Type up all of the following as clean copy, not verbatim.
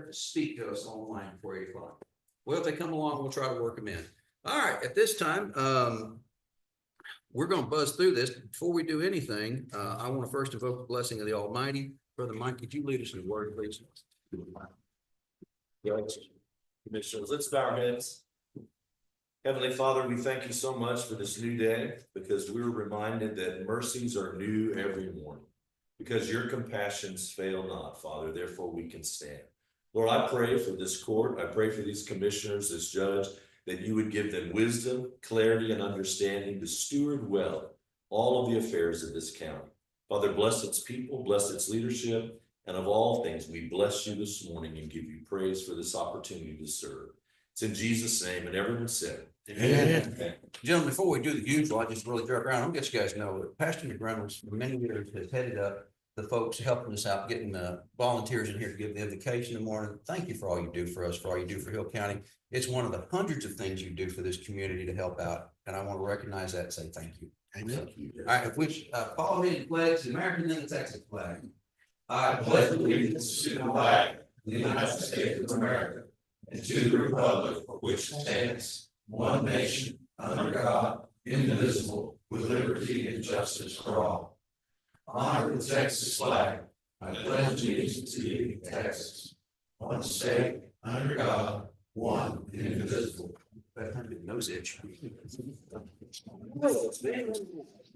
to speak to us online before 8 o'clock. Well, if they come along, we'll try to work them in. All right, at this time, we're going to buzz through this. Before we do anything, I want to first invoke the blessing of the Almighty. Brother Mike, could you lead us in the word, please? Commissioners, let's bow our heads. Heavenly Father, we thank you so much for this new day because we're reminded that mercies are new every morning. Because your compassions fail not, Father, therefore we can stand. Lord, I pray for this court. I pray for these commissioners, this judge, that you would give them wisdom, clarity, and understanding to steward well all of the affairs of this county. Father, bless its people, bless its leadership, and of all things, we bless you this morning and give you praise for this opportunity to serve. It's in Jesus' name, and everyone said, Amen. Gentlemen, before we do the usual, I just really drove around. I'll let you guys know that Pastor McReynolds for many years has headed up the folks helping us out, getting volunteers in here to give the invocation in the morning. Thank you for all you do for us, for all you do for Hill County. It's one of the hundreds of things you do for this community to help out. And I want to recognize that and say thank you. Amen. All right, if we follow me and pledge the American and the Texas flag. I pledge allegiance to the flag of the United States of America and to the republic for which it stands, one nation, under God, indivisible, with liberty and justice for all. Honor the Texas flag. I pledge allegiance to you, Texas, one state, under God, one indivisible. Nose itch.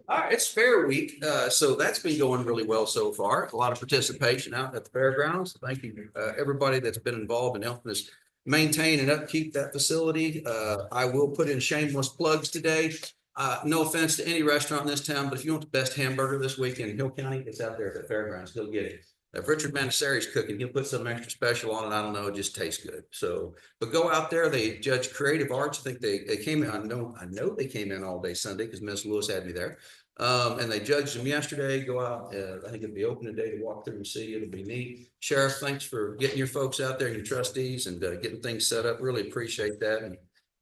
All right, it's Fair Week, so that's been going really well so far. A lot of participation out at the fairgrounds. Thank you, everybody that's been involved in helping us maintain and upkeep that facility. I will put in shameless plugs today. No offense to any restaurant in this town, but if you want the best hamburger this week in Hill County, it's out there at the fairgrounds. Go get it. If Richard Manasari's cooking, he'll put something extra special on it. I don't know. It just tastes good. So, but go out there. They judge creative arts. I think they came in. I know they came in all day Sunday because Miss Lewis had me there. And they judged them yesterday. Go out. I think it'll be open today to walk through and see. It'll be neat. Sheriff, thanks for getting your folks out there and your trustees and getting things set up. Really appreciate that and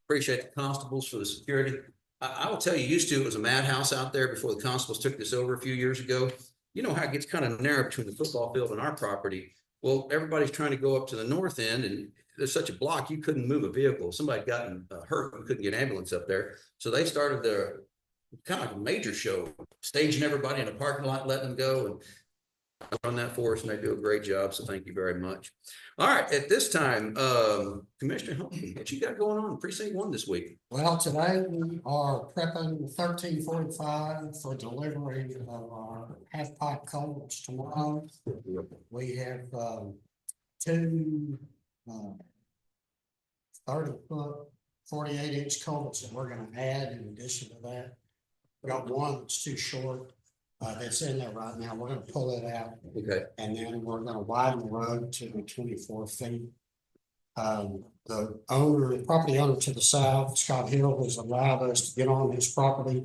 appreciate the constables for the security. I will tell you, used to, it was a madhouse out there before the constables took this over a few years ago. You know how it gets kind of narrow between the football field and our property. Well, everybody's trying to go up to the north end and there's such a block, you couldn't move a vehicle. Somebody got hurt and couldn't get an ambulance up there. So they started the kind of like a major show, staging everybody in a parking lot, letting them go and run that for us, and they do a great job. So thank you very much. All right, at this time, Commissioner Humphrey, what you got going on in Precinct 1 this week? Well, today we are prepping 1345 for delivery of our half pipe culverts tomorrow. We have two 30-foot, 48-inch culverts that we're going to add in addition to that. We got one that's too short. That's in there right now. We're going to pull it out. Okay. And then we're going to widen the road to 24 feet. The property owner to the south, Scott Hill, has allowed us to get on his property.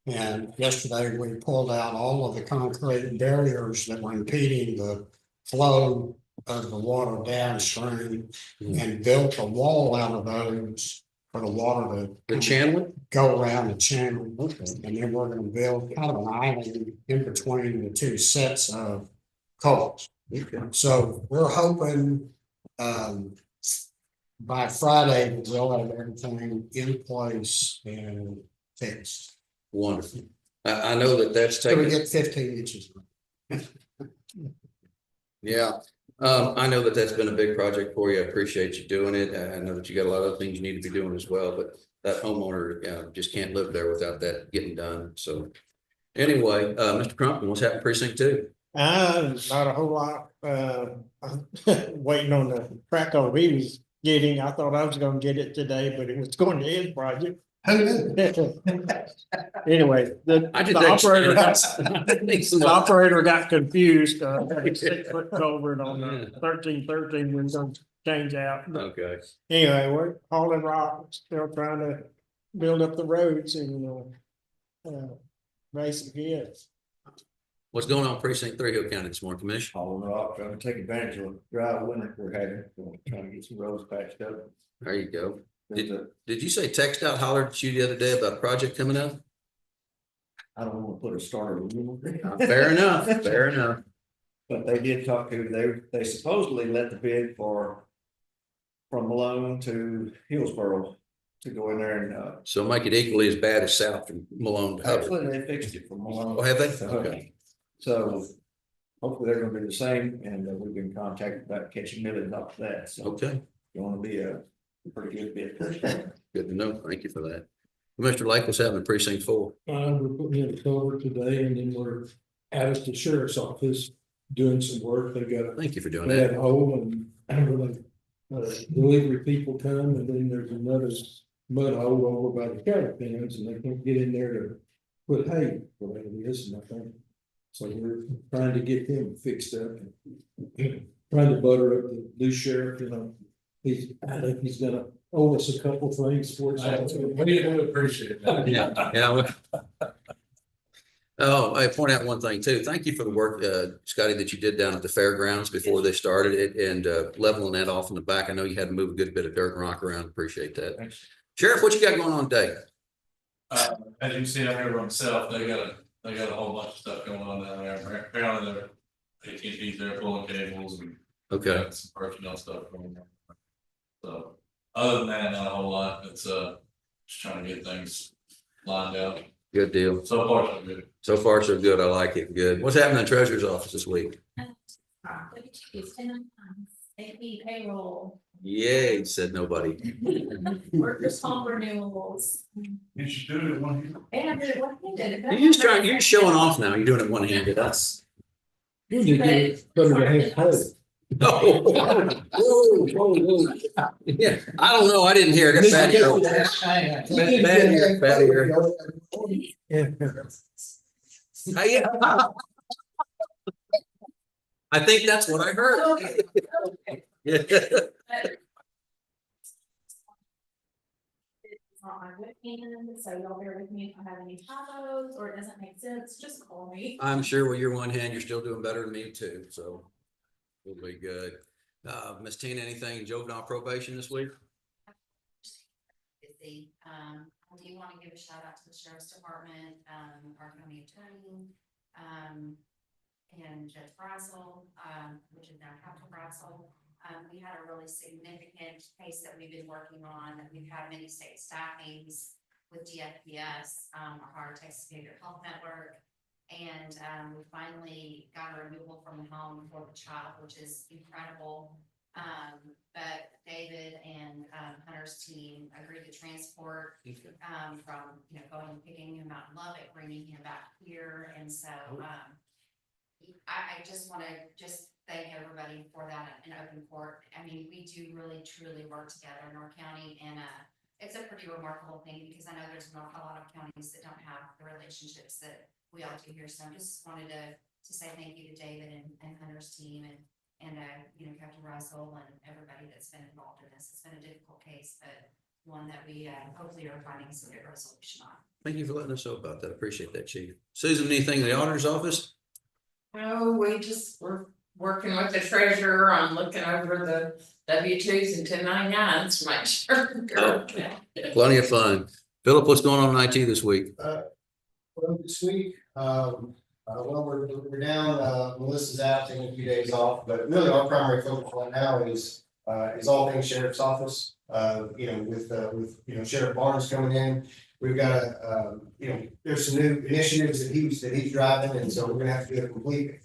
And yesterday we pulled out all of the concrete barriers that were impeding the flow of the water downstream and built a wall out of those for the water to channeling go around the channel. And then we're going to build kind of an island in between the two sets of culverts. So we're hoping by Friday we'll have everything in place and fixed. Wonderful. I know that's So we taking. get 15 inches. Yeah. I know that's been a big project for you. I appreciate you doing it. I know that you got a lot of things you need to be doing as well, but that homeowner just can't live there without that getting done. So anyway, Mr. Crumpton, what's happening Precinct 2? Not a whole lot, waiting on the track over he was getting. I thought I was gonna get it today, but it was going to his project. Anyway, the operator got confused, 6-foot culvert on the 1313 was gonna change out. Okay. Anyway, we're hauling rock, still trying to build up the roads and basically is. What's going on Precinct 3 Hill County this morning, Commissioner? Hauling rock, trying to take advantage of the dry winter we're having, trying to get some roads patched up. There you go. Did you say text out hollered at you the other day about a project coming up? I don't want to put a starter. Fair enough. Fair enough. But they did talk to, they supposedly let the bid for. From Malone to Hillsborough to go in there and, So make it equally as bad as south from Malone to Hubbard. actually, they fixed it from Malone. Oh, have they? to Hubbard. Okay. So hopefully they're gonna do the same, and we've been contacted about catching millions off that, so Okay, it's gonna be a pretty good bid. good to know. Thank you for that. Mr. Lake, what's happening in precinct 4? We're putting in a culvert today and then we're out at the sheriff's office doing some work. Thank you for doing They had that. a hole and when delivery people come and then there's another mud hole over by the cattle pens and they can't get in there to put hay, whatever it is, and I think. So we're trying to get them fixed up and trying to butter up the new sheriff, you know. I think he's gonna owe us a couple things for it. We do appreciate that. Yeah, yeah. Oh, I point out one thing too. Thank you for the work, Scotty, that you did down at the fairgrounds before they started it and leveling that off in the back. I know you had to move a good bit of dirt and rock around. Appreciate that. Thanks. Sheriff, what you got going on today? As you can see out here themselves, they got a whole bunch of stuff going on down there. Apparently they're AT&T's there pulling cables and Okay, got some personnel stuff going on. So other than that, not a whole lot. It's just trying to get things lined out. good deal. So far, so good. So far, so good. I like it. Good. What's happening in the treasurer's office this week? AP payroll, Yay, said nobody. workers' comp renewals. You should do it one year. And it wasn't handed. You're just showing off now. You're doing it one-handed. That's. You need to get it under the head code. Oh. Whoa, whoa, whoa. Yeah, I don't know. I didn't hear. I got bad ear. Bad ear. Yeah. I think that's what I heard. Yeah. It's not my webcam, so y'all bear with me if I have any typos or it doesn't make sense, just call me. I'm sure with your one hand, you're still doing better than me too, so we'll be good. Miss Tina, anything juvenile probation this week? Busy. I do want to give a shout out to the sheriff's department, our county attorney, and Judge Brazel, which is now Captain Brazel. We had a really significant case that we've been working on, that we've had many state staffings with DFPS, our Higher Texas Behavioral Health Network. And we finally got a removal from the home for the child, which is incredible. But David and Hunter's team agreed to transport from, going and picking him out in Lubbock, bringing him back here. And so I just want to thank everybody for that in open court. I mean, we do really truly work together in our county, and it's a pretty remarkable thing because I know there's not a lot of counties that don't have the relationships that we all do here. So I just wanted to say thank you to David and Hunter's team and Captain Russell and everybody that's been involved in this. It's been a difficult case, but one that we hopefully are finding some good resolution on. Thank you for letting us know about that. Appreciate that, Chief. Susan, anything in the auditor's office? Oh, we're working with the treasurer on looking over the W-2s and 1099s to make sure. Plenty of fun. Philip, what's going on in IT this week? Well, this week, we're down, Melissa's out, taking a few days off, but really our primary focus right now is all things sheriff's office. With Sheriff Barnes coming in, we've got there's some new initiatives that he's driving, and so we're gonna have to do a complete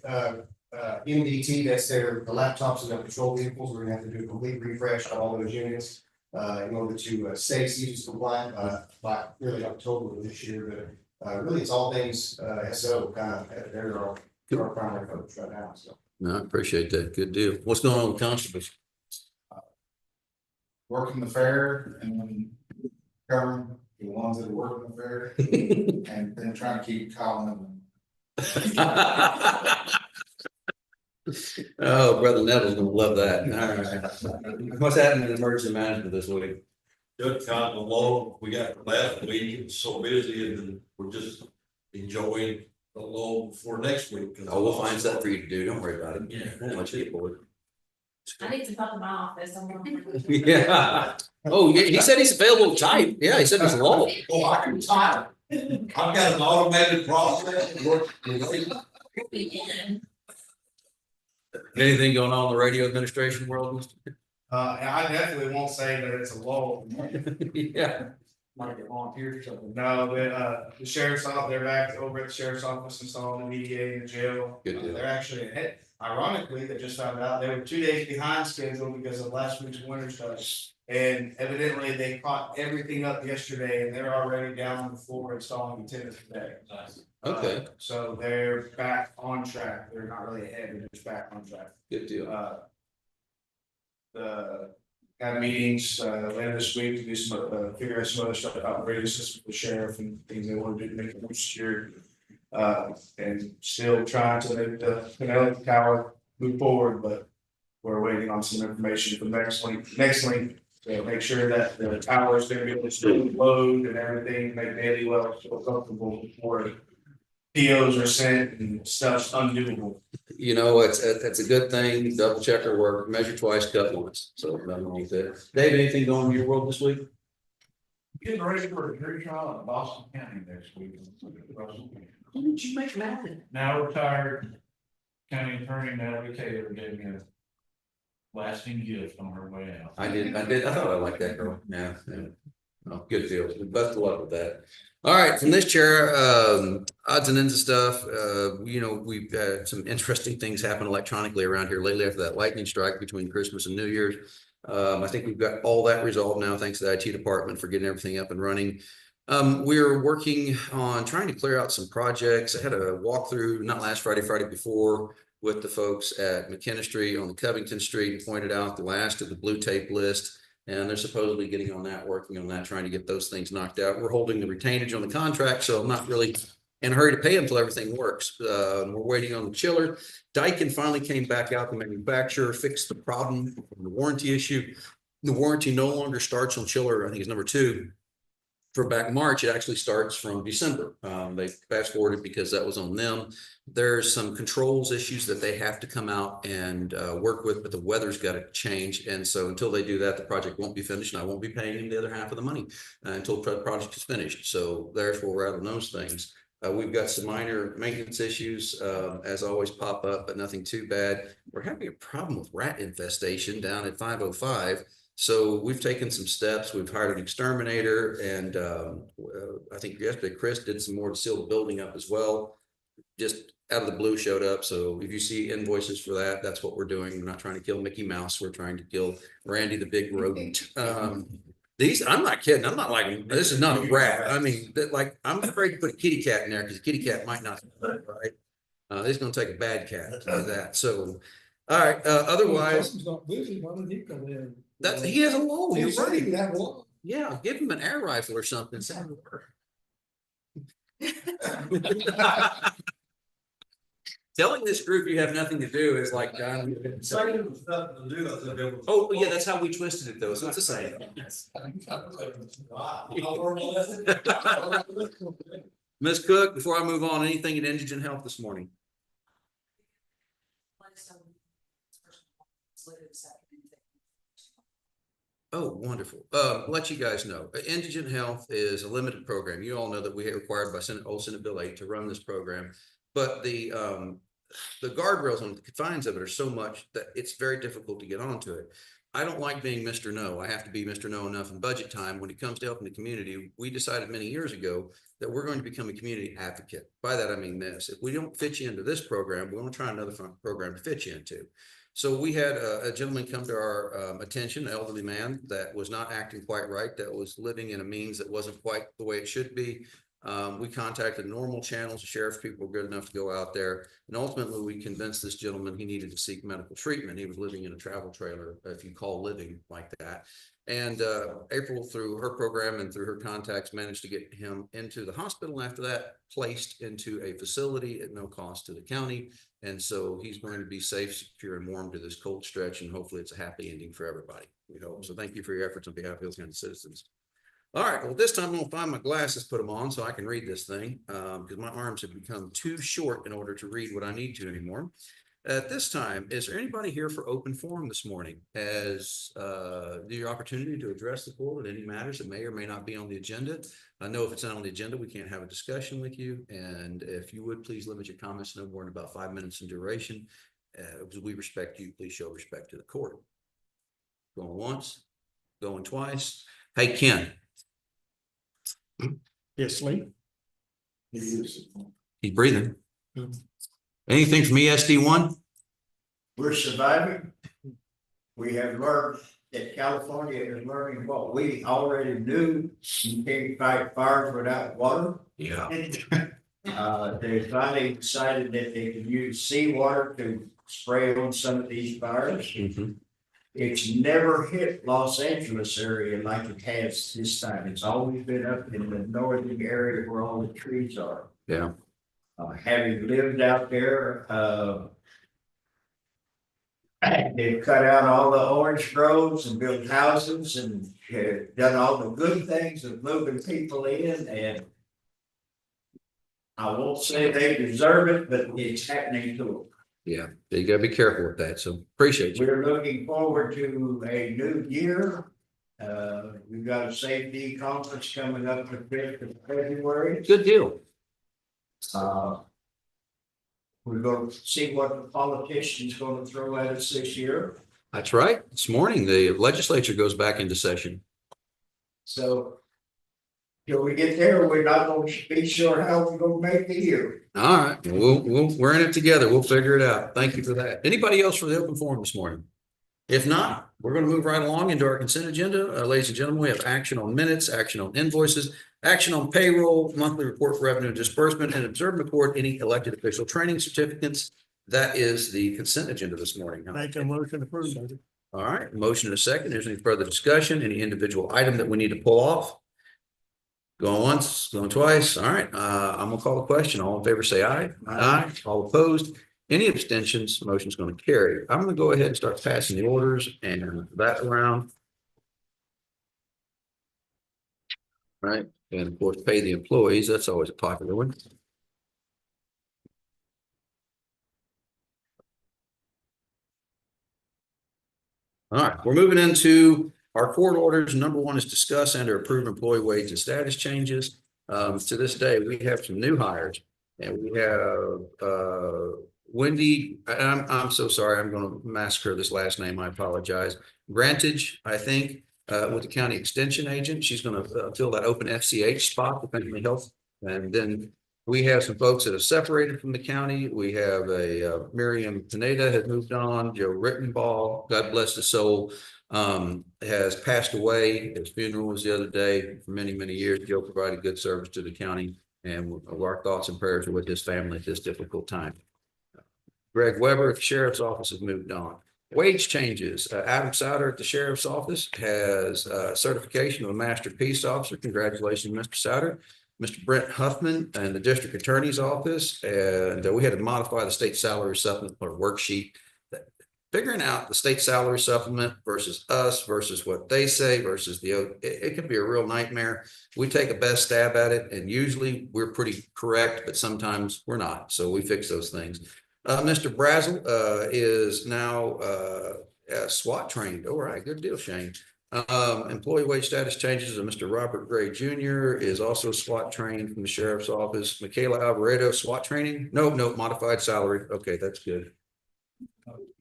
MDT, that's the laptops and the patrol vehicles. We're gonna have to do a complete refresh on all those units in order to stay CJIS compliant by really October of this year. But really, it's all things SO kind of they're our primary focus right now. So No, I appreciate that. Good deal. What's going on with constables? working the fair and then covering the ones that are working the fair and then trying to keep calling them. Oh, Brother Neville's gonna love that. All right. What's happening in emergency management this week? Just kind of low, we got last week, it's so busy and we're just enjoying the low for next week. Oh, we'll find something for you to do. Don't worry about it. Yeah. Won't let you get bored. I need some help in my office. Yeah. Oh, yeah, he said he's available to type. Yeah, he said he's low. Oh, I can type. I've got an automated process. It works great. Anything going on in the radio administration world? I definitely won't say that it's a lull. Yeah. Might get volunteers or something. No, the sheriff's office, they're back over at the sheriff's office installing the EDA in the jail. Good deal. They're actually ahead. Ironically, they just found out they were 2 days behind schedule because of last week's winter stuff. And evidently they caught everything up yesterday and they're already down on the floor installing antennas today. Nice. Okay, So they're back on track. They're not really ahead, they're just back on track. good deal. The had meetings later this week to do some figure out some other stuff about radio system for the sheriff and things they want to do to make it more secure. And still trying to make the Penelope Tower move forward, but we're waiting on some information from next link to make sure that the tower is gonna be able to still load and everything, make Daily Well feel comfortable before POs are sent and stuff's undoable. You know, it's a good thing. Double check our work, measure twice, cut once. So nothing wrong with that. Dave, anything going on in your world this week? Getting ready for a jury trial in Boston County next week. Who did you make mad? Now retired county attorney Natalie Taylor gave me a lasting gift on her way out. I did. I thought I liked that girl. Yeah. Oh, good deal. Best of luck with that. All right, from this chair, odds and ends of stuff. You know, we've had some interesting things happen electronically around here lately after that lightning strike between Christmas and New Year's. I think we've got all that resolved now, thanks to the IT department for getting everything up and running. We're working on trying to clear out some projects. I had a walkthrough, not last Friday, Friday before, with the folks at McKenna Street on the Covington Street, and pointed out the last of the blue tape list. And they're supposedly getting on that, working on that, trying to get those things knocked out. We're holding the retainage on the contract, so I'm not really in a hurry to pay them until everything works. We're waiting on the chiller. Daikin finally came back out, the manufacturer fixed the problem, the warranty issue. The warranty no longer starts on chiller, I think it's number 2. For back March, it actually starts from December. They fast forwarded because that was on them. There's some controls issues that they have to come out and work with, but the weather's got to change. And so until they do that, the project won't be finished, and I won't be paying them the other half of the money until the project is finished. So therefore, we're out on those things. We've got some minor maintenance issues, as always, pop up, but nothing too bad. We're having a problem with rat infestation down at 505. So we've taken some steps. We've hired an exterminator, and I think yesterday Chris did some more to seal the building up as well. Just out of the blue showed up. So if you see invoices for that, that's what we're doing. We're not trying to kill Mickey Mouse. We're trying to kill Randy the big rodent. I'm not kidding. I'm not like, this is not a rat. I mean, I'm afraid to put a kitty cat in there because a kitty cat might not, right? It's going to take a bad cat to do that. So, all right. Otherwise, he has a lull. You're right. Yeah, give him an air rifle or something. Telling this group you have nothing to do is like John. Oh, yeah, that's how we twisted it though. So it's the same. Ms. Cook, before I move on, anything in indigent health this morning? Oh, wonderful. Let you guys know, indigent health is a limited program. You all know that we are required by Senate Bill 8 to run this program, but the guardrails and the confines of it are so much that it's very difficult to get onto it. I don't like being Mr. No. I have to be Mr. No enough in budget time. When it comes to helping the community, we decided many years ago that we're going to become a community advocate. By that, I mean this: if we don't fit you into this program, we want to try another program to fit you into. So we had a gentleman come to our attention, an elderly man that was not acting quite right, that was living in a means that wasn't quite the way it should be. We contacted normal channels. The sheriff's people were good enough to go out there. And ultimately, we convinced this gentleman he needed to seek medical treatment. He was living in a travel trailer, if you call living like that. And April, through her program and through her contacts, managed to get him into the hospital. After that, placed into a facility at no cost to the county. And so he's going to be safe, secure, and warm to this cold stretch. And hopefully it's a happy ending for everybody. We hope. So thank you for your efforts on behalf of Hills County citizens. All right, well, this time I'm gonna find my glasses, put them on so I can read this thing, because my arms have become too short in order to read what I need to anymore. At this time, is there anybody here for open forum this morning? As your opportunity to address the board on any matters that may or may not be on the agenda. I know if it's not on the agenda, we can't have a discussion with you. And if you would please limit your comments no more than about 5 minutes in duration. as we respect you, please show respect to the court. Going once, going twice. Hey, Ken, Yes, Lee. he's breathing. Anything from ESD1? We're surviving. We have learned that California is learning what we already knew. You can't fight fires without water. Yeah. They finally decided that they could use seawater to spray on some of these fires. Mhm. It's never hit Los Angeles area like it has this time. It's always been up in the northern area where all the trees are. Yeah. Having lived out there, they've cut out all the orange groves and built houses and done all the good things of moving people in, and I won't say they deserve it, but it's happening to them. Yeah, you gotta be careful with that. So appreciate you. We're looking forward to a new year. We've got a safety conference coming up the 5th of February. Good deal. We're going to see what the politician's going to throw at us this year. That's right. This morning, the legislature goes back into session. So till we get there, we're not going to be sure how we're going to make the year. All right, we're in it together. We'll figure it out. Thank you for that. Anybody else for the open forum this morning? If not, we're going to move right along into our consent agenda. Ladies and gentlemen, we have action on minutes, action on invoices, action on payroll, monthly report for revenue disbursement, and observe and record any elected official training certificates. That is the consent agenda this morning. Make a motion to approve. All right, motion and a second. Is there any further discussion? Any individual item that we need to pull off? Going once, going twice. All right, I'm gonna call the question. All in favor, say aye. Aye. All opposed? Any abstentions? Motion's gonna carry. I'm gonna go ahead and start passing the orders and that around. Right, and of course, pay the employees. That's always a popular one. All right, we're moving into our court orders. Number one is discuss and or approve employee wage and status changes. To this day, we have some new hires and we have Wendy, I'm so sorry, I'm going to massacre this last name. I apologize. Grantage, I think, with the county extension agent. She's going to fill that open FCH spot, the family health. And then we have some folks that have separated from the county. We have a Miriam Pineda has moved on. Joe Rittenball, God bless his soul, has passed away. His funeral was the other day. For many, many years, Joe provided good service to the county, and our thoughts and prayers are with his family at this difficult time. Greg Weber at the sheriff's office has moved on. Wage changes. Adam Souter at the sheriff's office has certification of a master peace officer. Congratulations, Mr. Souter. Mr. Brent Huffman and the district attorney's office, and we had to modify the state salary supplement or worksheet. Figuring out the state salary supplement versus us versus what they say versus it can be a real nightmare. We take a best stab at it, and usually we're pretty correct, but sometimes we're not. So we fix those things. Mr. Brazel is now SWAT trained. All right, good deal, Shane. Employee wage status changes of Mr. Robert Gray Jr. is also SWAT trained from the sheriff's office. Michaela Alvarado, SWAT training. No, modified salary. Okay, that's good.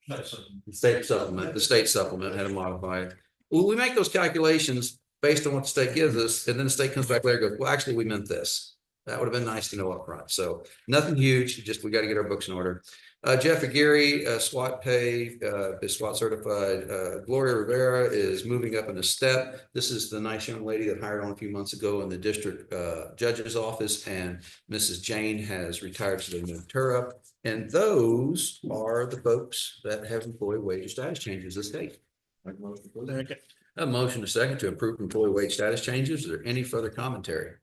The state supplement had to modify it. Well, we make those calculations based on what the state gives us, and then the state comes back later and goes, well, actually, we meant this. That would have been nice to know up front. So nothing huge, just we got to get our books in order. Jeff Aguirre, SWAT pay, is SWAT certified. Gloria Rivera is moving up in a step. This is the nice young lady that hired on a few months ago in the district judge's office, and Mrs. Jane has retired, so they moved her up. And those are the folks that have employee wage status changes this state. A motion a second to approve employee wage status changes. Is there any further commentary?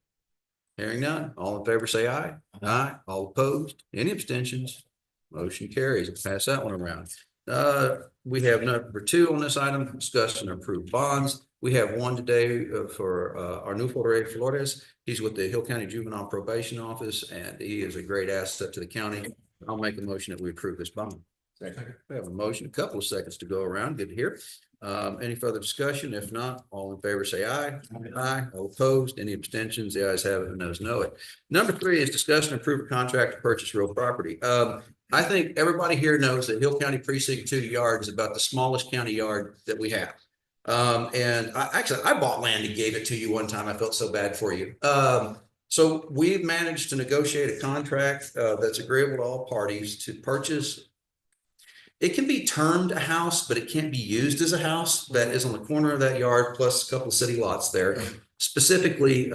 Hearing none. All in favor, say aye. Aye. All opposed? Any abstentions? Motion carries. Let's pass that one around. We have number 2 on this item, discuss and approve bonds. We have one today for Arnulfo Rey Flores. He's with the Hill County Juvenile Probation Office, and he is a great asset to the county. I'll make a motion that we approve this bond. We have a motion, a couple of seconds to go around. Good to hear. Any further discussion? If not, all in favor say aye. Aye. All opposed, any abstentions? The ayes have it and those know it. Number 3 is discuss and approve a contract to purchase real property. I think everybody here knows that Hill County Precinct 2 yard is about the smallest county yard that we have. And I bought land and gave it to you one time. I felt so bad for you. So we've managed to negotiate a contract that's agreeable to all parties to purchase. It can be termed a house, but it can't be used as a house. That is on the corner of that yard, plus a couple of city lots there. Specifically,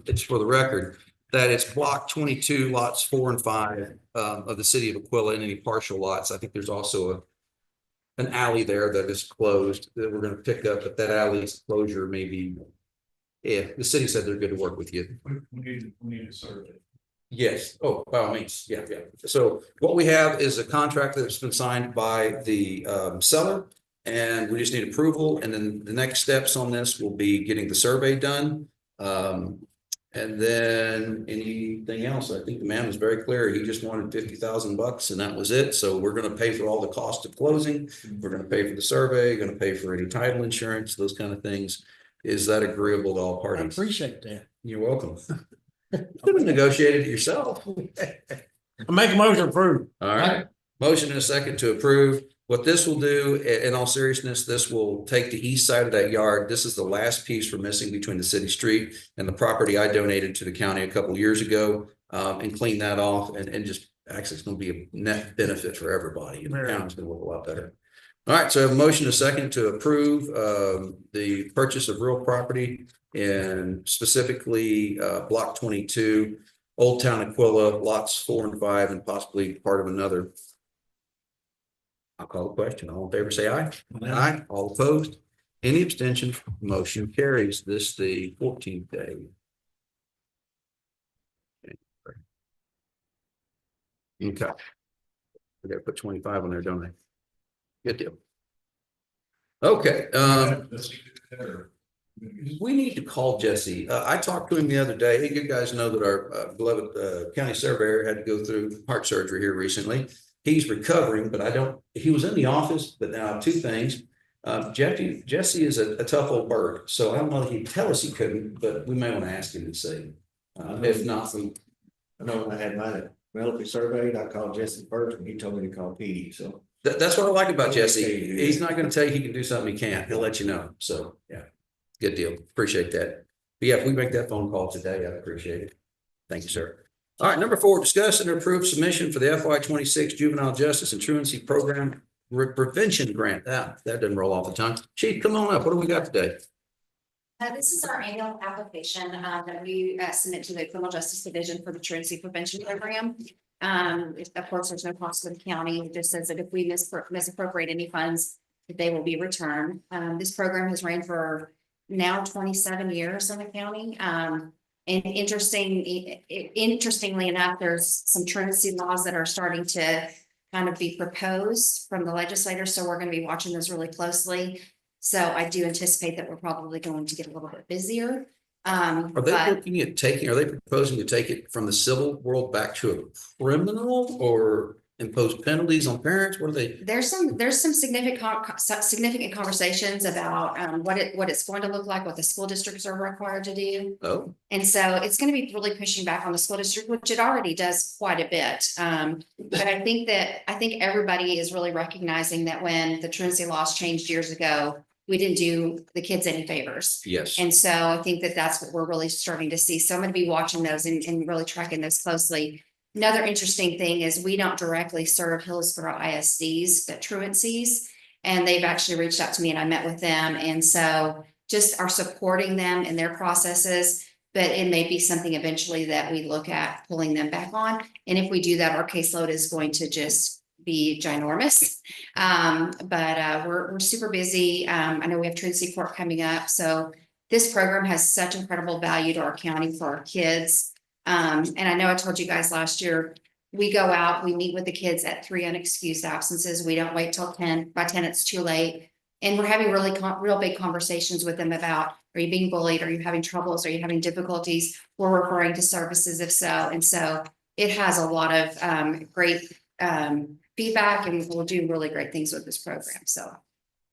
it's for the record that it's block 22, lots 4 and 5 of the city of Aquila, and any partial lots. I think there's also an alley there that is closed that we're going to pick up, but that alley's closure may be. Yeah, the city said they're good to work with you. We need a survey. Yes. Oh, by all means. Yeah, yeah. So what we have is a contract that's been signed by the seller, and we just need approval. And then the next steps on this will be getting the survey done. And then anything else, I think the man was very clear. He just wanted $50,000 and that was it. So we're going to pay for all the cost of closing. We're going to pay for the survey, going to pay for any title insurance, those kind of things. Is that agreeable to all I parties? appreciate that. You're welcome. You could have negotiated it yourself. I make a motion to approve. All right, motion and a second to approve. What this will do, in all seriousness, this will take the east side of that yard. This is the last piece we're missing between the city street and the property I donated to the county a couple of years ago, and clean that off and just actually it's going to be a net benefit for everybody. And the county's going to look a lot better. All right, so I have a motion and a second to approve the purchase of real property and specifically block 22, Old Town Aquila, lots 4 and 5, and possibly part of another. I'll call the question. All in favor, say aye. Aye. All opposed? Any abstention? Motion carries. This the 14th day. Okay. We gotta put 25 on there, don't I? Good deal. Okay, we need to call Jesse. I talked to him the other day. Hey, you guys know that our beloved county surveyor had to go through heart surgery here recently. He's recovering, but he was in the office, but now 2 things. Jesse is a tough old bird, so I don't know if he'd tell us he couldn't, but we may want to ask him to see. If not, I know when I had mine at Penelope surveyed, I called Jesse first and he told me to call Petey, so. That's what I like about Jesse. He's not going to tell you he can do something he can't. He'll let you know. So, yeah, good deal. Appreciate that. But yeah, if we make that phone call today, I'd appreciate it. Thank you, sir. All right, number 4, discuss and approve submission for the FY26 Juvenile Justice and Truancy Program Prevention Grant. That doesn't roll off the tongue. Chief, come on up. What do we got today? This is our annual application that we submit to the Criminal Justice Division for the Truancy Prevention Program. Of course, there's no cost to the county. It just says that if we misappropriate any funds, that they will be returned. This program has ran for now 27 years in the county. And interestingly enough, there's some truancy laws that are starting to kind of be proposed from the legislators. So we're going to be watching those really closely. So I do anticipate that we're probably going to get a little bit busier. Are they looking at are they proposing to take it from the civil world back to a criminal or impose penalties on parents? What are they? There's some significant conversations about what it's going to look like, what the school districts are required to do. Oh. And so it's going to be really pushing back on the school district, which it already does quite a bit. But I think everybody is really recognizing that when the truancy laws changed years ago, we didn't do the kids any favors. Yes. And so I think that's what we're really starting to see. So I'm going to be watching those and really tracking those closely. Another interesting thing is we don't directly serve Hillsborough ISDs, but truancies, and they've actually reached out to me and I met with them. And so just are supporting them in their processes, but it may be something eventually that we look at pulling them back on. And if we do that, our caseload is going to just be ginormous. But we're super busy. I know we have truancy court coming up. So this program has such incredible value to our county for our kids. And I know I told you guys last year, we go out, we meet with the kids at 3 unexcused absences. We don't wait till 10. By 10, it's too late. And we're having real big conversations with them about, are you being bullied? Are you having troubles? Are you having difficulties? We're referring to services if so. And so it has a lot of great feedback, and we'll do really great things with this program. So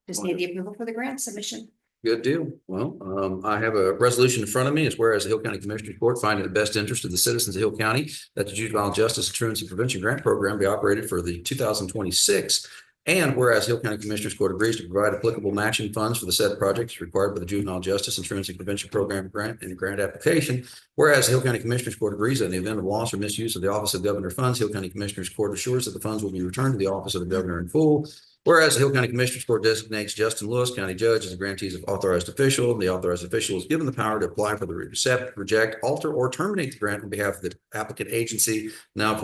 Just need the approval for the grant submission. Good deal. Well, I have a resolution in front of me. It's whereas the Hill County Commissioners Court find in the best interest of the citizens of Hill County that the Juvenile Justice and Truancy Prevention Grant Program be operated for the 2026. And whereas Hill County Commissioners Court agrees to provide applicable matching funds for the said projects required by the Juvenile Justice and Truancy Prevention Program grant and grant application. Whereas the Hill County Commissioners Court agrees that in the event of loss or misuse of the Office of Governor funds, Hill County Commissioners Court assures that the funds will be returned to the Office of the Governor in full. Whereas the Hill County Commissioners Court designates Justin Lewis, County Judge, as the grantees of authorized official. The authorized official is given the power to apply for the accept, reject, alter, or terminate the grant on behalf of the applicant agency. Now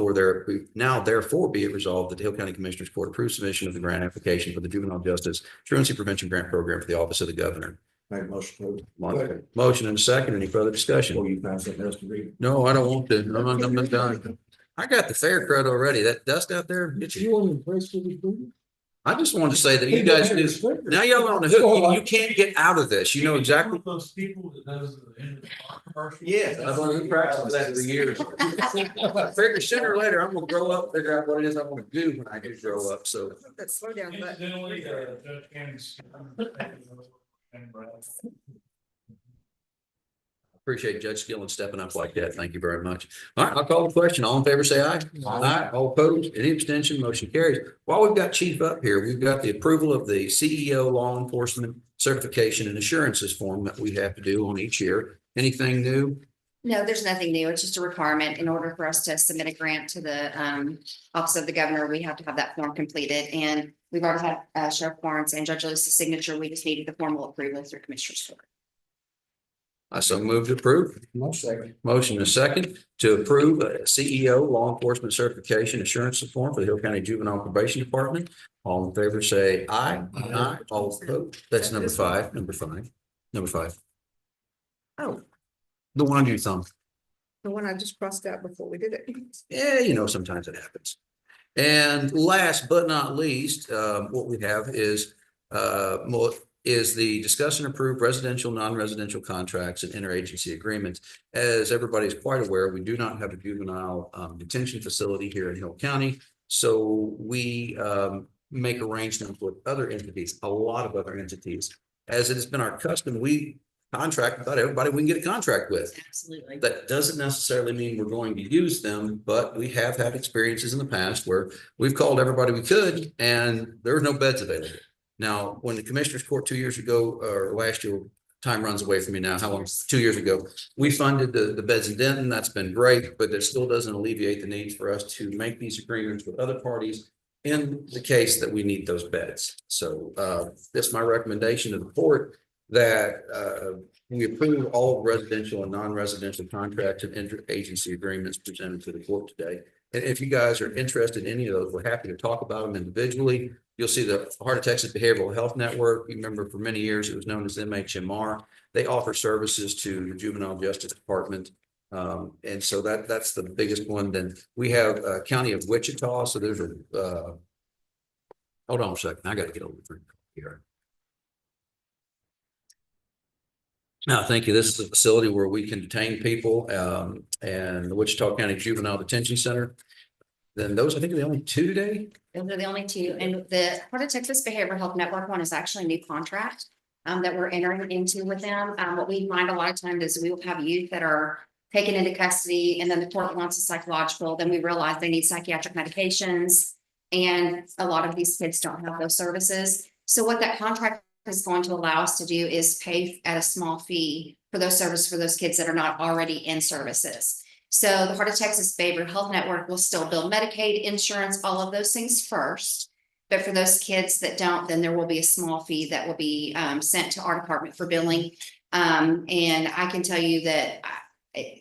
therefore be it resolved that the Hill County Commissioners Court approves submission of the grant application for the Juvenile Justice Truancy Prevention Grant Program for the Office of the Governor. Make a motion. Motion and a second. Any further discussion? Or you find something else to read? No, I don't want to. I'm done. I got the fair crud already. That dust out there gets you. You weren't impressed with it? I just wanted to say that you guys do. Now y'all are on the hook. You can't get out of this. You know exactly. Those people that does the end of the commercial. Yeah, I've been practicing that for years. Figure sooner or later, I'm gonna grow up, figure out what it is I want to do when I do grow up. So Slow down, but. Incidentally, Judge Candy's. appreciate Judge Skillen stepping up like that. Thank you very much. All right, I'll call the question. All in favor, say aye. Aye. All opposed, any abstention, motion carries. While we've got Chief up here, we've got the approval of the CEO law enforcement certification and assurances form that we have to do on each year. Anything new? No, there's nothing new. It's just a requirement. In order for us to submit a grant to the Office of the Governor, we have to have that form completed. And we've already had Sheriff Lawrence and Judge Lewis's signature. We just needed the formal approval through Commissioner's Court. I so move to approve. Second. Motion is second to approve a CEO law enforcement certification assurance form for the Hill County Juvenile Probation Department. All in favor, say aye. Aye. All opposed. That's number five. Number five. Oh, The one on your thumb. the one I just crossed out before we did it. Yeah, you know, sometimes it happens. And last but not least, what we have is the discuss and approve residential, non-residential contracts and interagency agreements. As everybody is quite aware, we do not have a juvenile detention facility here in Hill County. So we make arrangements with other entities, a lot of other entities. As it has been our custom, we contract with about everybody we can get a contract with. Absolutely. That doesn't necessarily mean we're going to use them, but we have had experiences in the past where we've called everybody we could and there were no beds available. Now, when the Commissioners Court 2 years ago, or last year, time runs away from me now, how long, 2 years ago, we funded the beds in Denton. That's been great, but it still doesn't alleviate the need for us to make these agreements with other parties in the case that we need those beds. So that's my recommendation to the court, that we approve all residential and non-residential contracts and interagency agreements presented to the court today. And if you guys are interested in any of those, we're happy to talk about them individually. You'll see the Heart of Texas Behavioral Health Network. You remember for many years, it was known as MHMR. They offer services to the Juvenile Justice Department. And so that's the biggest one. Then we have County of Wichita. So there's hold on a second. I got to get over here. No, thank you. This is a facility where we can detain people, and the Wichita County Juvenile Detention Center. Then those, I think, are the only two today. Those are the only two. And the Heart of Texas Behavioral Health Network one is actually a new contract that we're entering into with them. What we find a lot of times is we will have youth that are taken into custody and then the court wants a psychological, then we realize they need psychiatric medications. And a lot of these kids don't have those services. So what that contract is going to allow us to do is pay at a small fee for those services for those kids that are not already in services. So the Heart of Texas Behavioral Health Network will still bill Medicaid, insurance, all of those things first. But for those kids that don't, then there will be a small fee that will be sent to our department for billing. And I can tell you that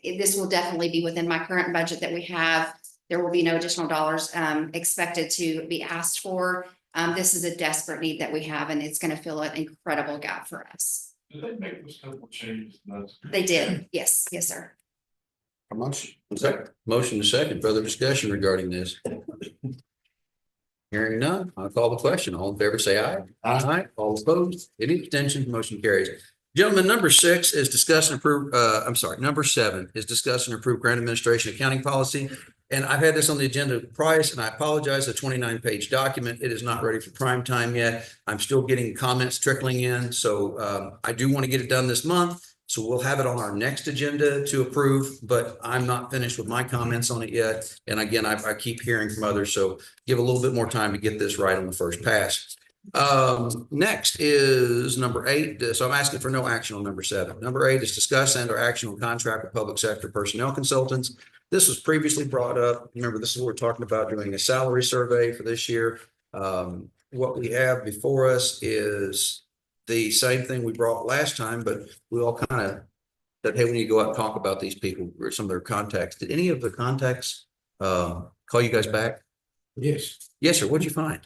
this will definitely be within my current budget that we have. There will be no additional dollars expected to be asked for. This is a desperate need that we have, and it's going to fill an incredible gap for us. Did they make those couple changes? They did. Yes, yes, sir. A motion. Motion to second. Further discussion regarding this. Hearing none, I'll call the question. All in favor, say aye. Aye. All opposed, any abstentions, motion carries. Gentlemen, number 6 is discuss and approve, number 7 is discuss and approve grant administration accounting policy. And I've had this on the agenda price, and I apologize, the 29-page document, it is not ready for prime time yet. I'm still getting comments trickling in, so I do want to get it done this month. So we'll have it on our next agenda to approve, but I'm not finished with my comments on it yet. And again, I keep hearing from others, so give a little bit more time to get this right on the first pass. Next is number 8. So I'm asking for no action on number 7. Number 8 is discuss and or action on contract with public sector personnel consultants. This was previously brought up. Remember, this is what we're talking about, doing a salary survey for this year. What we have before us is the same thing we brought last time, but we all kind of said, hey, we need to go out and talk about these people or some of their contacts. Did any of the contacts call you guys back? Yes. Yes, sir. What'd you find?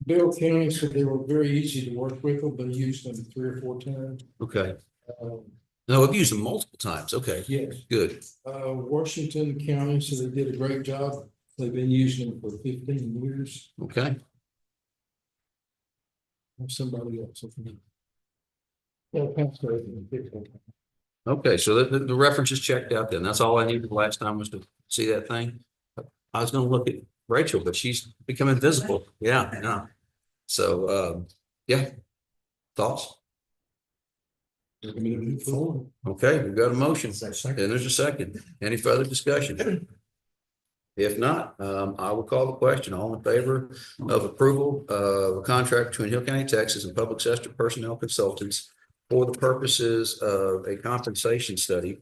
Bill County said they were very easy to work with, but used them 3 or 4 times. Okay. Um, No, I've used them multiple times. Okay, Yes, good. Washington County said they did a great job. They've been using them for 15 years. Okay. Somebody else. Well, Pastor, Okay, so the reference is checked out then. That's all I needed the last time was to see that thing. I was gonna look at Rachel, but she's become invisible. Yeah, yeah. So, yeah. Thoughts? Okay, we've got a motion. And there's a second. Any further discussion? If not, I will call the question. All in favor of approval of a contract between Hill County, Texas and Public Sector Personnel Consultants for the purposes of a compensation study,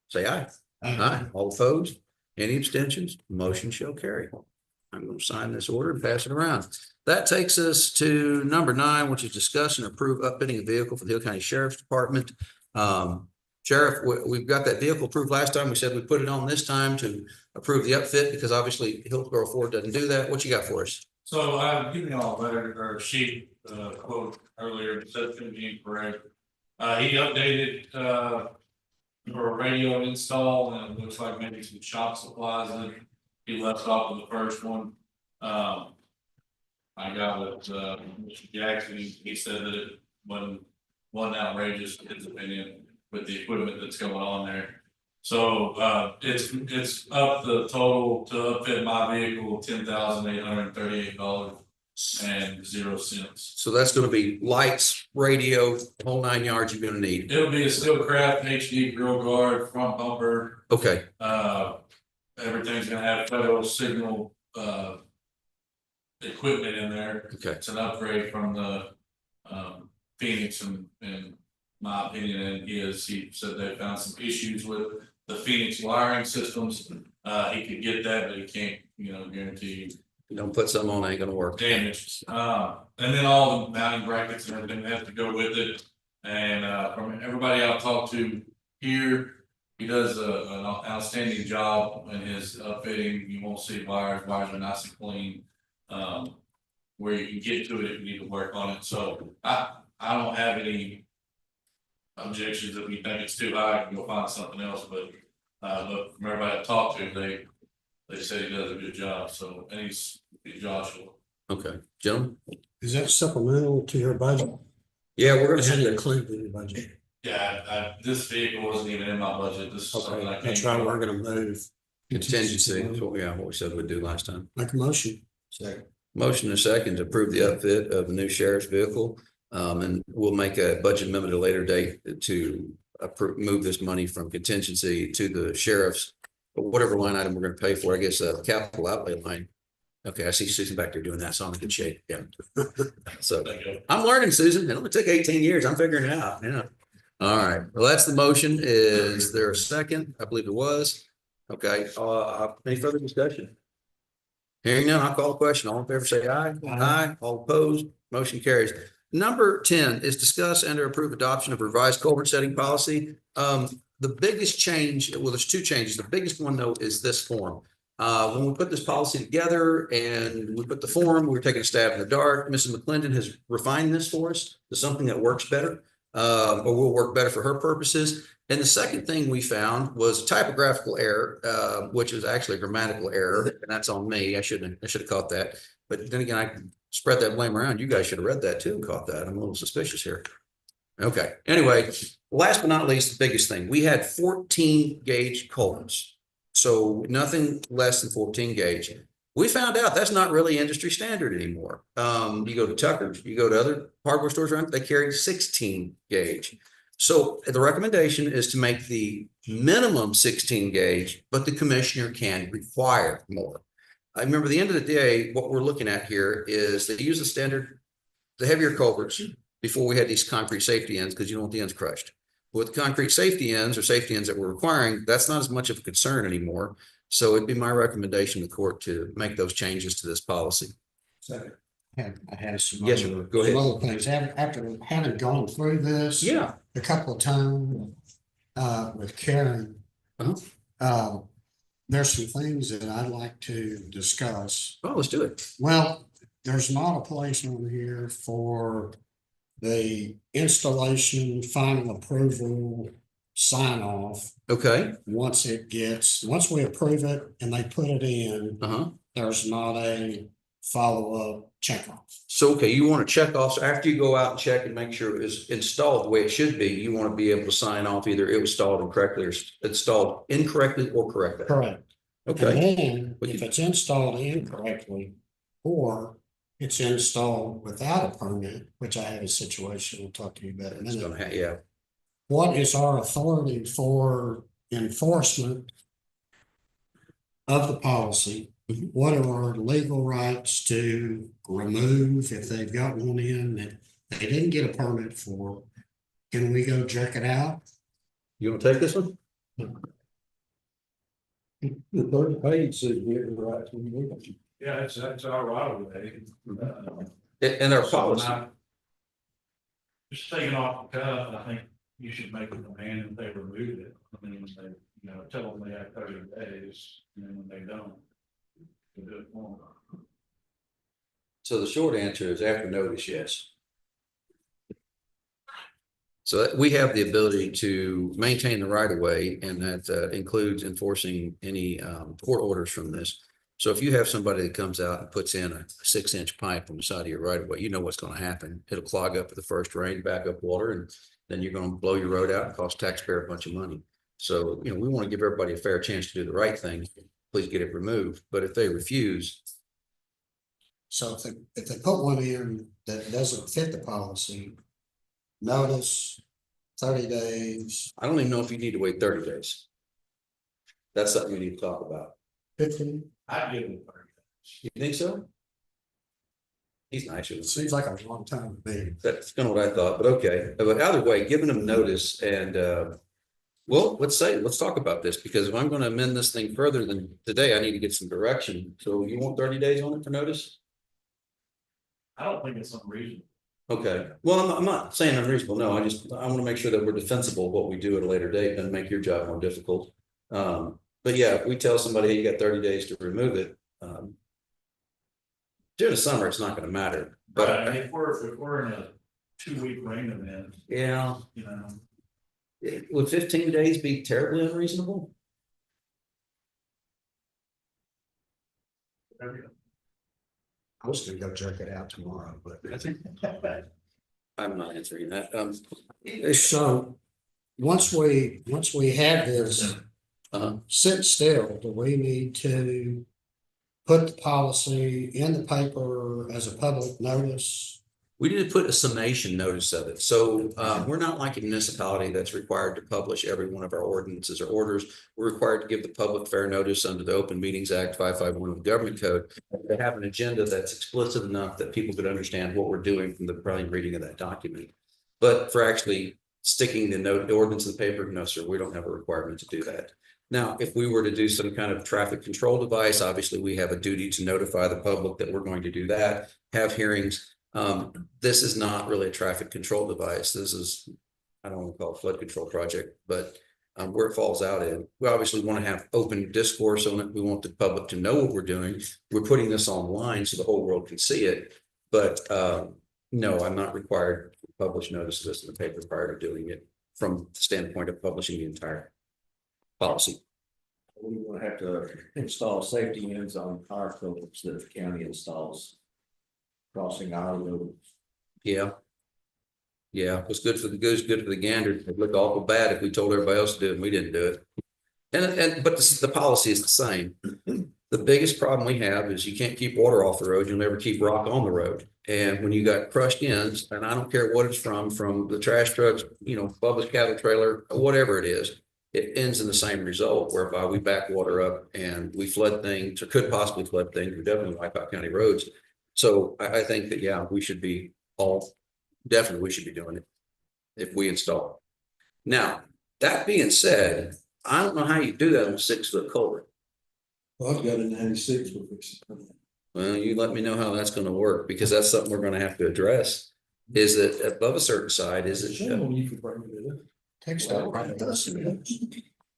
say aye. Aye. All opposed? Any abstentions? Motion shall carry. I'm going to sign this order and pass it around. That takes us to number 9, which is discuss and approve upfitting a vehicle for the Hill County Sheriff's Department. Sheriff, we've got that vehicle approved last time. We said we put it on this time to approve the upfit because obviously Hillsborough Ford doesn't do that. What you got for us? So I've given y'all a letter or sheet, quote earlier, said to be incorrect. He updated, for a radio install, and it looks like maybe some shop supplies that he left off of the first one. I got with, Mr. Jackson, he said that it wasn't outrageous, in his opinion, with the equipment that's going on there. So, it's up the total to upfit my vehicle, $10,838.00. So that's going to be lights, radio, the whole 9 yards you're going to need. It'll be a Steelcraft HD grill guard, front bumper. Okay, Everything's gonna have federal signal, equipment in there. okay, It's an upgrade from the, Phoenix in my opinion, and he said they found some issues with the Phoenix wiring systems. He could get that, but he can't, guarantee you don't put something on, ain't going to work. damage. And then all the mounting brackets and everything that have to go with it. And from everybody I've talked to here, he does an outstanding job in his upfitting. You won't see wires are nice and clean. Where you can get to it if you need to work on it. So I don't have any objections. If you think it's too high, I can go find something else, but from everybody I've talked to, they say he does a good job. So, and he's Joshua. Okay, gentlemen. Is that supplemental to your budget? Yeah, we're going Is to it have to. included in your budget? Yeah, this vehicle wasn't even in my budget. This is something I Okay, came. that's right, we're gonna move. Contingency, what we said we'd do last time. Make a motion. Second. Motion and second to approve the upfit of the new sheriff's vehicle. And we'll make a budget amendment at a later date to move this money from contingency to the sheriff's. But whatever line item we're gonna pay for, I guess, capital outlay line. Okay, I see Susan back there doing that, so I'm in good shape, yeah. So I'm learning, Susan. It only took 18 years. I'm figuring it out, yeah. All right, well, that's the motion. Is there a second? I believe it was. Okay, any further discussion? Hearing none, I'll call the question. All in favor, say aye. Aye. All opposed, motion carries. Number 10 is discuss and or approve adoption of revised culvert setting policy. The biggest change, well, there's 2 changes. The biggest one though is this form. When we put this policy together and we put the form, we're taking a stab in the dark. Mrs. McClendon has refined this for us to something that works better, or will work better for her purposes. And the second thing we found was typographical error, which is actually a grammatical error, and that's on me. I should have caught that. But then again, I spread that blame around. You guys should have read that too and caught that. I'm a little suspicious here. Okay, anyway, last but not least, the biggest thing, we had 14 gauge culverts. So nothing less than 14 gauge. We found out that's not really industry standard anymore. You go to Tucker's, you go to other hardware stores around, they carry 16 gauge. So the recommendation is to make the minimum 16 gauge, but the commissioner can require more. I remember the end of the day, what we're looking at here is they use the standard, the heavier culverts before we had these concrete safety ends, because you don't want the ends crushed. With concrete safety ends or safety ends that we're requiring, that's not as much of a concern anymore. So it'd be my recommendation to the court to make those changes to this policy. I had some. Yes, sir. Go ahead. Some other things, after having gone through this. Yeah. A couple of times, with Karen. There's some things that I'd like to discuss. Oh, let's do it. Well, there's not a place on here for the installation, final approval, sign off. Okay. Once we approve it and they put it in, there's not a follow-up checkoff. So, okay, you want to check off, so after you go out and check and make sure it's installed the way it should be, you want to be able to sign off either it was installed incorrectly or installed incorrectly or correctly. Correct. Okay. And then if it's installed incorrectly, or it's installed without a permit, which I have a situation, we'll talk to you about in a It's minute. gonna yeah. What is our authority for enforcement of the policy? What are our legal rights to remove if they've got one in that they didn't get a permit for? Can we go check it out? You want to take this one? The third page says we have the right to remove it. Yeah, that's our right of way. And our policy. Just taking off the cuff, I think you should make a demand if they remove it. I mean, they, tell them they have 30 days, and then when they don't, they do it for them. So the short answer is after notice, yes. So we have the ability to maintain the right of way, and that includes enforcing any court orders from this. So if you have somebody that comes out and puts in a 6-inch pipe on the side of your right of way, you know what's going to happen. It'll clog up at the first rain, back up water, and then you're going to blow your road out and cost taxpayer a bunch of money. So, we want to give everybody a fair chance to do the right thing. Please get it removed. But if they refuse. So if they put one in that doesn't fit the policy, notice 30 days. I don't even know if you need to wait 30 days. That's something we need to talk about. 15. I'd give them 30 days. You think so? He's nice. Seems like a long time to me. That's kind of what I thought, but okay. But either way, giving them notice and, well, let's talk about this, because if I'm going to amend this thing further than today, I need to get some direction. So you want 30 days on it for notice? I don't think it's unreasonable. Okay, well, I'm not saying unreasonable. No, I want to make sure that we're defensible of what we do at a later date and make your job more difficult. But yeah, if we tell somebody, hey, you got 30 days to remove it, during the summer, it's not going to matter. But Right, if we're in a 2-week rain event, yeah, would 15 days be terribly unreasonable? I was gonna go check it out tomorrow, but. I'm not answering that. So, once we have this, sit still, do we need to put the policy in the paper as a public notice? We need to put a summation notice of it. So we're not like a municipality that's required to publish every one of our ordinances or orders. We're required to give the public fair notice under the Open Meetings Act 551 of the Government Code. To have an agenda that's explicit enough that people could understand what we're doing from the plain reading of that document. But for actually sticking the ordinance in the paper, no, sir, we don't have a requirement to do that. Now, if we were to do some kind of traffic control device, obviously we have a duty to notify the public that we're going to do that, have hearings. This is not really a traffic control device. This is, I don't want to call it a flood control project, but where it falls out in. We obviously want to have open discourse on it. We want the public to know what we're doing. We're putting this online so the whole world can see it. But no, I'm not required to publish notice of this in the paper prior to doing it from the standpoint of publishing the entire policy. We will have to install safety ends on our culverts that the county installs crossing our roads. Yeah. Yeah, what's good for the goose, good for the gander. It'd look awful bad if we told everybody else to do it and we didn't do it. But the policy is the same. The biggest problem we have is you can't keep water off the road. You'll never keep rock on the road. And when you got crushed ends, and I don't care what it's from the trash trucks, Bubba's cattle trailer, whatever it is, it ends in the same result whereby we back water up and we flood things or could possibly flood things. We definitely wipe out county roads. So I think that, yeah, we should be definitely we should be doing it if we install. Now, that being said, I don't know how you do that on a 6-foot culvert. Well, I've got a 96 with this. Well, you let me know how that's gonna work, because that's something we're gonna have to address. Is it above a certain side? Is it? Shame on you for bringing it up. Takes that right to us.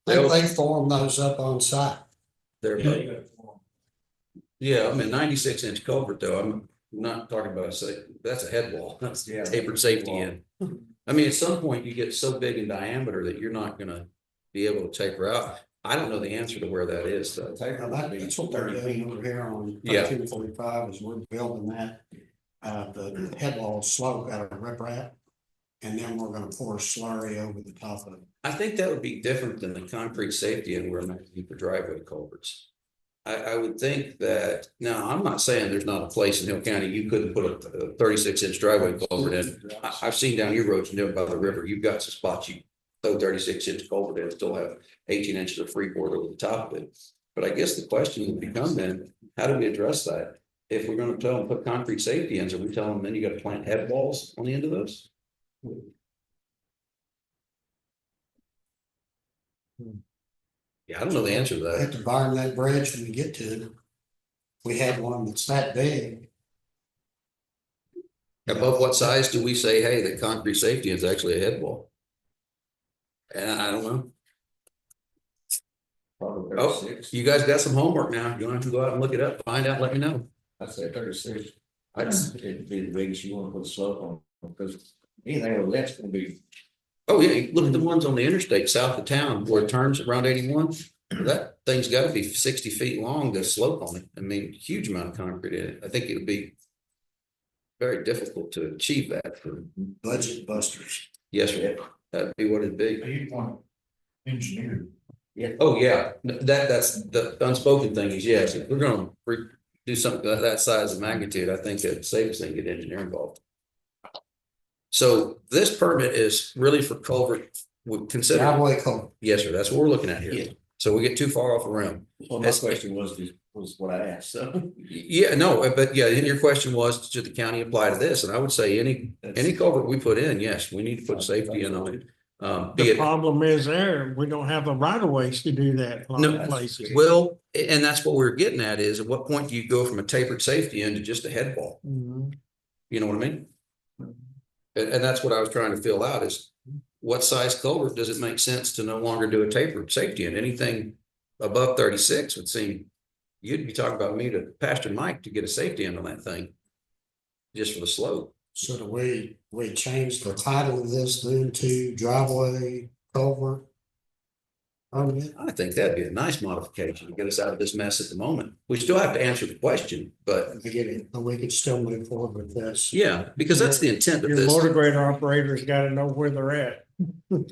They form those up on site. They're, yeah, I mean, 96-inch culvert though, I'm not talking about that's a head wall. That's tapered safety in. I mean, at some point you get so big in diameter that you're not gonna be able to taper out. I don't know the answer to where that is though. That's what they're doing over here on Yeah. 1345 is we're building that. The head wall slope out of riprap. And then we're gonna pour slurry over the top of it. I think that would be different than the concrete safety and we're not for driveway culverts. I would think that, now, I'm not saying there's not a place in Hill County you couldn't put a 36-inch driveway culvert in. I've seen down your roads down by the river, you've got some spots you throw 36-inch culvert in, still have 18 inches of freeboard over the top of it. But I guess the question would become then, how do we address that? If we're gonna tell them put concrete safety ends, are we telling them then you gotta plant head walls on the end of those? Yeah, I don't know the answer to We have that. to burn that bridge when we get to it. We had one that's that big. Above what size do we say, hey, the concrete safety is actually a head wall? And I don't know. Probably Oh, 36. you guys got some homework now. You don't have to go out and look it up, find out, let me know. I'd say 36. It'd be the biggest you want to put a slope on, because anything over that's gonna be. Oh, yeah, you look at the ones on the interstate south of town where it turns around 81. That thing's gotta be 60 feet long to slope on it. I mean, huge amount of concrete in it. I think it would be very difficult to achieve that for, Budget busters. yes, sir. That'd be what it'd be. You want engineer. Oh, yeah, that's the unspoken thing is, yes, if we're gonna do something of that size of magnitude, I think it's safest thing to get engineer involved. So this permit is really for culvert, we consider, Driveway culvert. yes, sir, that's what we're looking at Yeah. here. So we get too far off the rim. Well, my question was what I asked, so. Yeah, no, but yeah, and your question was, should the county apply to this? And I would say any culvert we put in, yes, we need to put safety in on it. Be The it, problem is there, we don't have the right of ways to do that in a lot No. of places. well, and that's what we're getting at is at what point do you go from a tapered safety end to just a head wall? Mhm. You know what I mean? And that's what I was trying to fill out is what size culvert does it make sense to no longer do a tapered safety end? Anything above 36 would seem, you'd be talking about me to Pastor Mike to get a safety end on that thing. Just for the slope. So do we change the title of this then to driveway culvert? Permit? I think that'd be a nice modification to get us out of this mess at the moment. We still have to answer the question, but But we could still move forward with this. yeah, because that's the intent of Your this. motor grader operators gotta know where they're at. We'll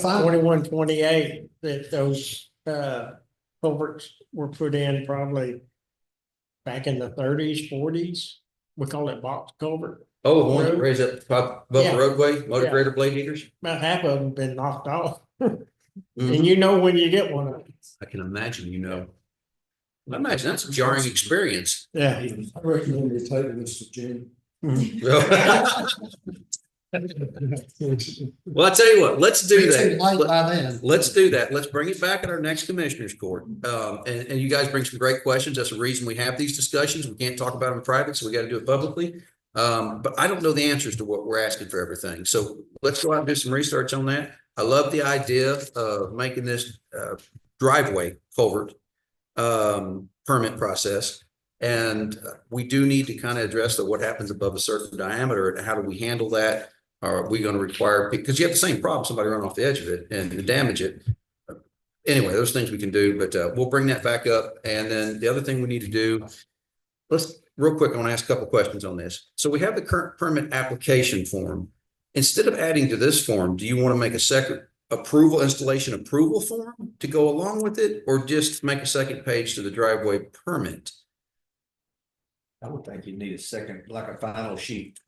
find- 21, 28, that those culverts were put in probably back in the 30s, 40s. We call it box culvert. Oh, the one that raised up above the Yeah. roadway, motor Yeah. grader blade heaters? About half of them been knocked off. Mhm. And you know when you get one of them. I can imagine, I imagine that's a jarring experience. Yeah. I recommend we table this to Jim. Well, I tell you what, let's do It's too late that. by then. Let's do that. Let's bring it back at our next commissioners court. And you guys bring some great questions. That's the reason we have these discussions. We can't talk about them in private, so we got to do it publicly. But I don't know the answers to what we're asking for everything. So let's go out and do some research on that. I love the idea of making this driveway culvert permit process. And we do need to kind of address what happens above a certain diameter and how do we handle that? Are we going to require, because you have the same problem, somebody run off the edge of it and damage it. Anyway, those things we can do, but we'll bring that back up. And then the other thing we need to do, let's real quick, I want to ask a couple questions on this. So we have the current permit application form. Instead of adding to this form, do you want to make a second installation approval form to go along with it, or just make a second page to the driveway permit? I would think you need a second, like a final sheet.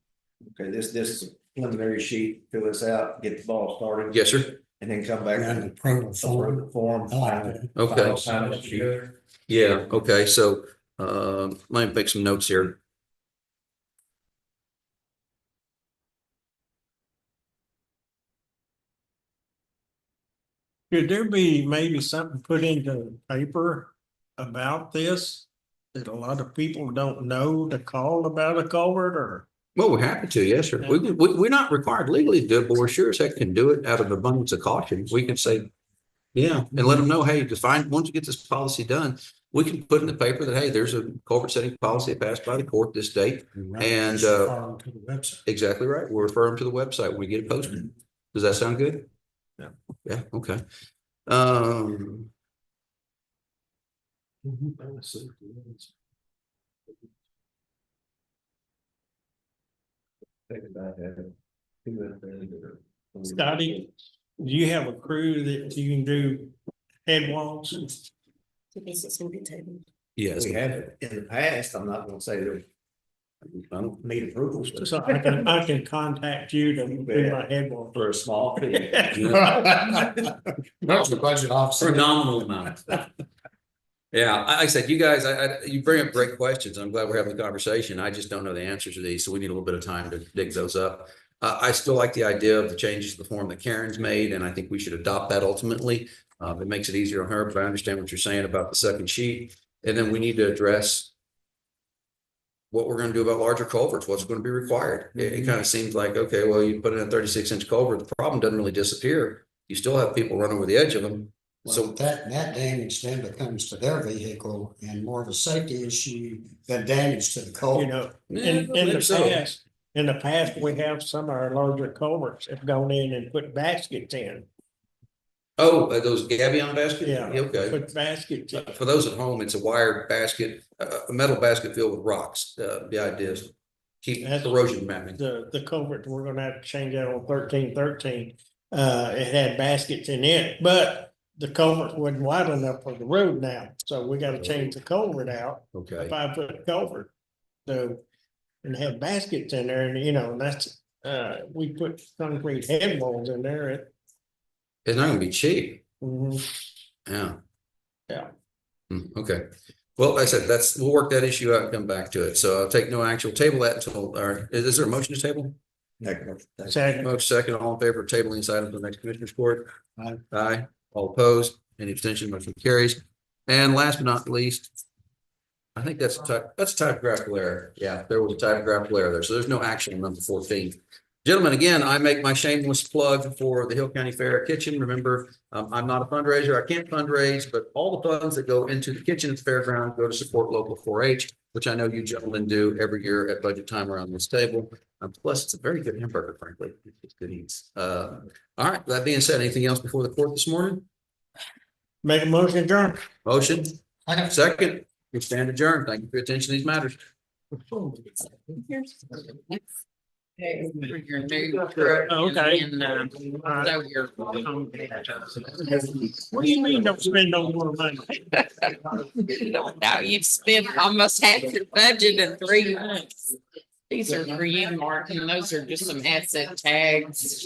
Okay, this is a preliminary sheet, fill this out, get the ball started. Yes, sir. And then come back And and approval approve form. the form. I like that. Okay. Final sheet. Yeah, okay, so let me make some notes here. Could there be maybe something put into the paper about this? That a lot of people don't know to call about a culvert or? Well, we're happy to, yes, sir. We're not required legally to do it, but we're sure as heck can do it out of abundance of caution. We can say, yeah, and let them know, hey, once you get this policy done, we can put in the paper that, hey, there's a culvert setting policy passed by the court this date. And, Refer to the website. Exactly right. We'll refer them to the website when we get it posted. Does that sound good? Yeah. Yeah, okay. Think about that. Scotty, do you have a crew that you can do head walls? Yes. We have it in the past, I'm not gonna say that I don't need approvals, but So I can contact you to do my head wall. for a small fee. That's the budget officer. Phenomenal amount. Yeah, like I said, you guys, you bring up great questions. I'm glad we're having the conversation. I just don't know the answers to these, so we need a little bit of time to dig those up. I still like the idea of the changes to the form that Karen's made, and I think we should adopt that ultimately. It makes it easier on her, but I understand what you're saying about the second sheet. And then we need to address what we're going to do about larger culverts, what's going to be required. It kind of seems like, okay, well, you put in a 36-inch culvert, the problem doesn't really disappear. You still have people running over the edge of them. So So, that damage then becomes to their vehicle and more of a safety issue than damage to the You culvert. know, Yeah, in I believe the so. past, we have some of our larger culverts have gone in and put baskets in. oh, those gabion baskets? Yeah. Okay. Put baskets in. For those at home, it's a wired basket, a metal basket filled with rocks. The idea is keep That's- corrosion mapping. The culvert, we're gonna have to change that on 1313. It had baskets in it, but the culvert wasn't wide enough for the road now, so we gotta change the culvert out, a Okay. 5-foot culvert. So, and have baskets in there, and you know, that's, we put concrete head walls in there, It's not gonna be cheap. mhm. Yeah. Yeah. Okay. Well, like I said, we'll work that issue out and come back to it. So I'll take no actual table that until, or is there a motion to table? Second. Motion second, all in favor of tabling this item to the next commissioner's court? Aye. Aye. All opposed? Any abstention? Motion carries. And last but not least, I think that's a typographical error. Yeah, there was a typographical error there. So there's no action on number 14. Gentlemen, again, I make my shameless plug for the Hill County Fair Kitchen. Remember, I'm not a fundraiser. I can't fundraise, but all the funds that go into the kitchen at the fairground go to support local 4-H, which I know you gentlemen do every year at budget time around this table. Plus, it's a very good hamburger, frankly. It's good eats. All right, that being said, anything else before the court this morning? Make a motion adjourn. Motion? Second, we stand adjourned. Thank you for your attention to these matters. Okay. Okay. What do you mean don't spend no more money? Now you've spent almost half your budget in 3 months. These are for you, Mark, and those are just some asset tags.